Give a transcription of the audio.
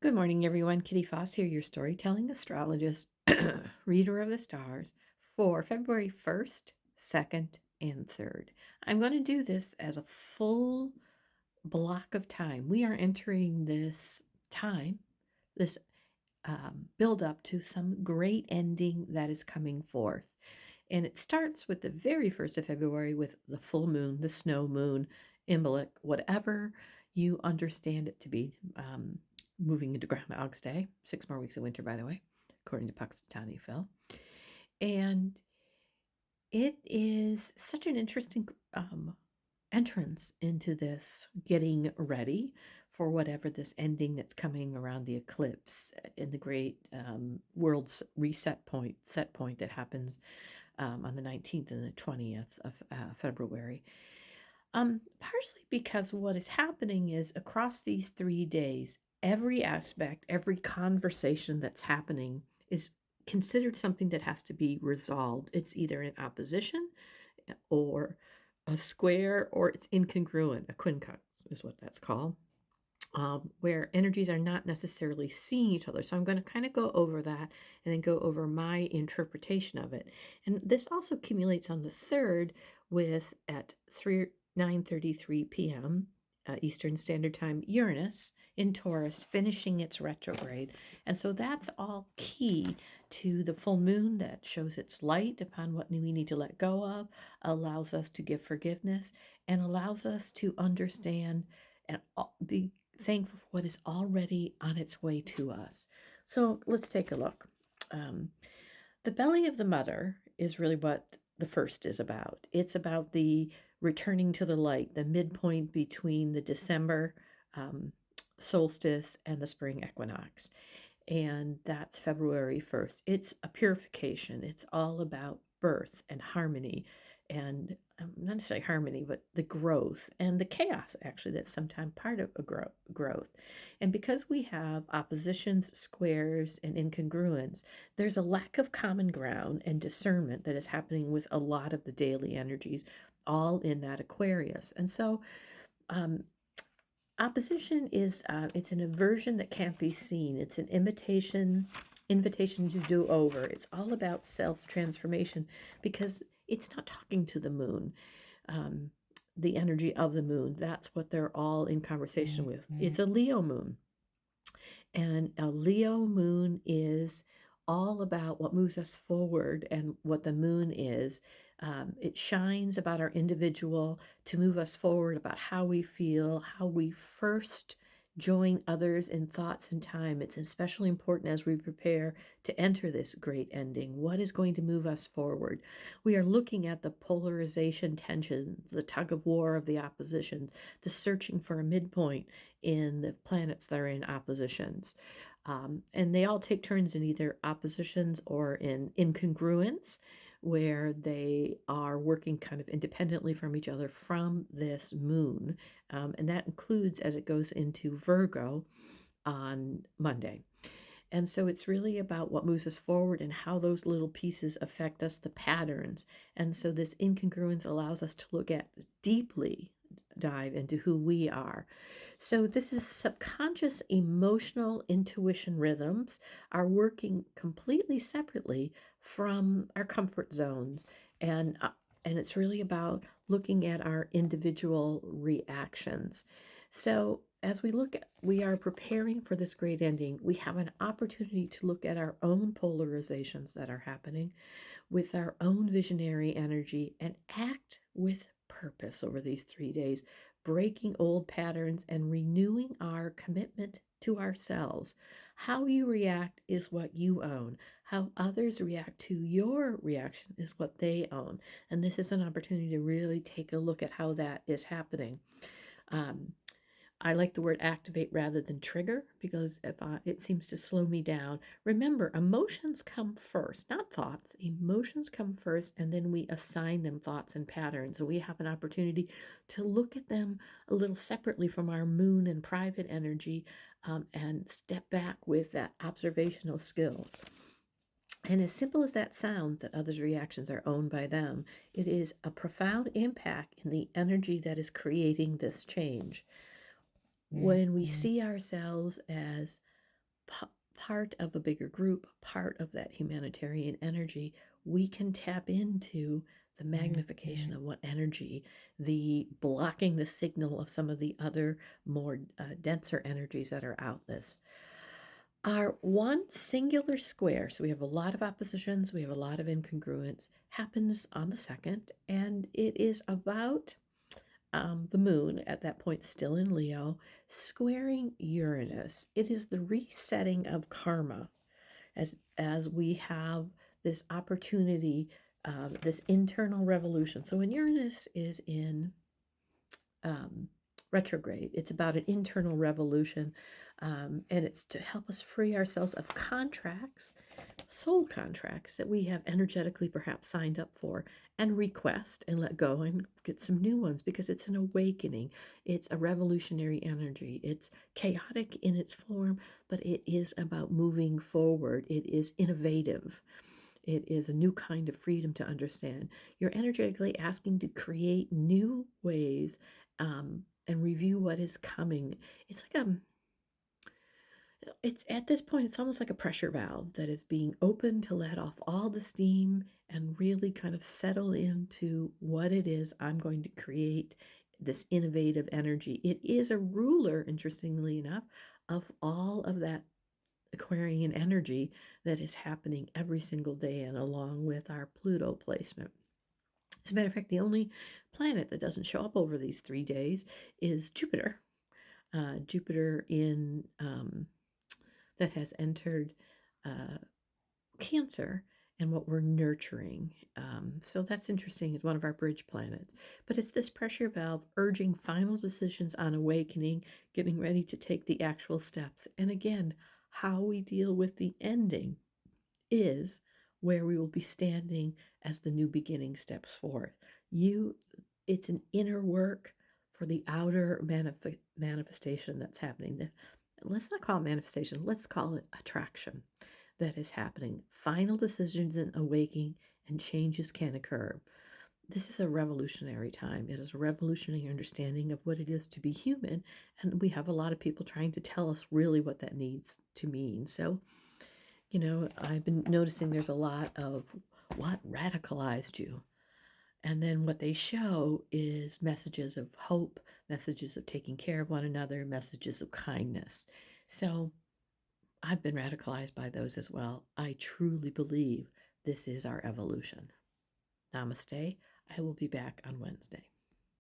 Good morning, everyone. Kitty Foss here, your storytelling astrologist, reader of the stars for February 1st, 2nd, and 3rd. I'm going to do this as a full block of time. We are entering this time, this build up to some great ending that is coming forth. And it starts with the very 1st of February with the full moon, the snow moon, Imbolc, whatever you understand it to be. Moving into Groundhog's Day, 6 more weeks of winter, by the way, according to Puxatawny Phil. And it is such an interesting entrance into this getting ready for whatever this ending that's coming around the eclipse in the great world's set point that happens on the 19th and the 20th of February. Partially because what is happening is across these 3 days, every aspect, every conversation that's happening is considered something that has to be resolved. It's either in opposition or a square or it's incongruent. A quincunx is what that's called, where energies are not necessarily seeing each other. So I'm going to kind of go over that and then go over my interpretation of it. And this also accumulates on the 3rd with at 9:33 p.m. Eastern Standard Time, Uranus in Taurus finishing its retrograde. And so that's all key to the full moon that shows its light upon what we need to let go of, allows us to give forgiveness, and allows us to understand and be thankful for what is already on its way to us. So let's take a look. Um, the belly of the mother is really what the first is about. It's about the returning to the light, the midpoint between the December um, solstice and the spring equinox. And that's February 1st. It's a purification. It's all about birth and harmony and not necessarily harmony, but the growth and the chaos, actually, that's sometimes part of a growth. And because we have oppositions, squares, and incongruence, there's a lack of common ground and discernment that is happening with a lot of the daily energies, all in that Aquarius. And so, um, opposition is it's an aversion that can't be seen. It's an invitation to do over. It's all about self-transformation because it's not talking to the moon. Um, the energy of the moon. That's what they're all in conversation with. It's a Leo moon. And a Leo moon is all about what moves us forward and what the moon is. It shines about our individual to move us forward about how we feel, how we first join others in thoughts and time. It's especially important as we prepare to enter this great ending. What is going to move us forward? We are looking at the polarization tension, the tug of war of the oppositions, the searching for a midpoint in the planets that are in oppositions. And they all take turns in either oppositions or in incongruence, where they are working kind of independently from each other from this moon. And that includes as it goes into Virgo on Monday. And so it's really about what moves us forward and how those little pieces affect us, the patterns. And so this incongruence allows us to look at deeply, dive into who we are. So this is subconscious emotional intuition rhythms are working completely separately from our comfort zones. And it's really about looking at our individual reactions. So as we are preparing for this great ending, we have an opportunity to look at our own polarizations that are happening with our own visionary energy and act with purpose over these 3 days, breaking old patterns and renewing our commitment to ourselves. How you react is what you own. How others react to your reaction is what they own. And this is an opportunity to really take a look at how that is happening. Um, I like the word activate rather than trigger because it seems to slow me down. Remember, emotions come first, not thoughts. Emotions come first, and then we assign them thoughts and patterns. So we have an opportunity to look at them a little separately from our moon and private energy and step back with that observational skill. And as simple as that sounds, that others' reactions are owned by them, it is a profound impact in the energy that is creating this change when we see ourselves as part of a bigger group, part of that humanitarian energy, we can tap into the magnification of what energy, the blocking the signal of some of the other more denser energies that are out this. Our one singular square, so we have a lot of oppositions, we have a lot of incongruence, happens on the 2nd, and it is about the moon at that point still in Leo, squaring Uranus. It is the resetting of karma as we have this opportunity, this internal revolution. So when Uranus is in um, retrograde, it's about an internal revolution, and it's to help us free ourselves of contracts, soul contracts that we have energetically perhaps signed up for, and request and let go and get some new ones, because it's an awakening. It's a revolutionary energy. It's chaotic in its form, but it is about moving forward. It is innovative. It is a new kind of freedom to understand. You're energetically asking to create new ways, and review what is coming. It's like it's at this point, it's almost like a pressure valve that is being opened to let off all the steam and really kind of settle into what it is I'm going to create, this innovative energy. It is a ruler, interestingly enough, of all of that Aquarian energy that is happening every single day, and along with our Pluto placement. As a matter of fact, the only planet that doesn't show up over these 3 days is Jupiter. Jupiter in that has entered uh, Cancer, and what we're nurturing. So that's interesting. It's one of our bridge planets. But it's this pressure valve urging final decisions on awakening, getting ready to take the actual steps. And again, how we deal with the ending is where we will be standing as the new beginning steps forth. It's an inner work for the outer manifestation that's happening. Let's not call it manifestation, let's call it attraction that is happening. Final decisions and awakening and changes can occur. This is a revolutionary time. It is a revolutionary understanding of what it is to be human, and we have a lot of people trying to tell us really what that needs to mean. So, I've been noticing there's a lot of what radicalized you. And then what they show is messages of hope, messages of taking care of one another, messages of kindness. So I've been radicalized by those as well. I truly believe this is our evolution. Namaste. I will be back on Wednesday.